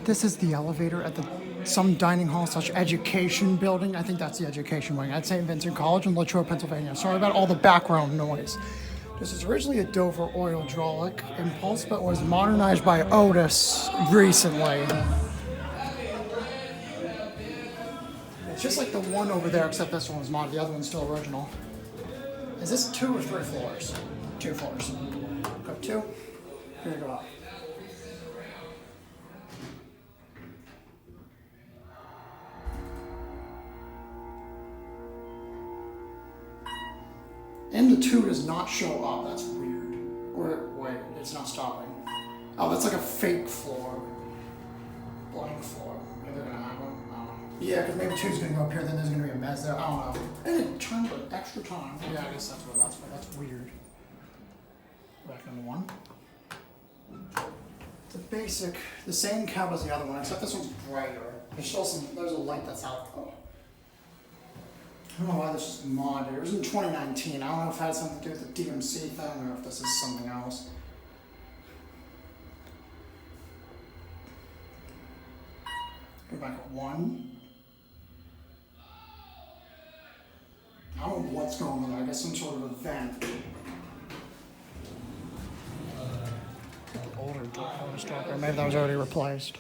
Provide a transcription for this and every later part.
This is the elevator at some dining hall / education building. I think that's the education wing at St. Vincent College in Latrobe, Pennsylvania. Sorry about all the background noise. This is originally a Dover oil hydraulic impulse, but was modernized by Otis recently. It's just like the one over there, except this one's mod. The other one's still original. Is this 2 or 3 floors? 2 floors. Go 2. Here we go up. And the 2 does not show up. That's weird. Or wait, it's not stopping. Oh, that's like a fake floor. Blank floor. Maybe they're gonna have one. I don't know. Yeah, because maybe 2's gonna go up here, then there's gonna be a mess there. I don't know. And it turned for extra time. Yeah, I guess that's what that's for. That's weird. Back into 1. The basic, the same cab as the other one, except this one's brighter. There's a light that's out. Oh. I don't know why this is modded. It was in 2019. I don't know if it had something to do with the DMC thing or if this is something else. Go back at 1. I don't know what's going on there. I guess some sort of event. Older door stalker. Maybe that was already replaced.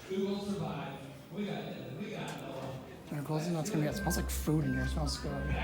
They're closing. That's gonna be. It smells like food in here. It smells good.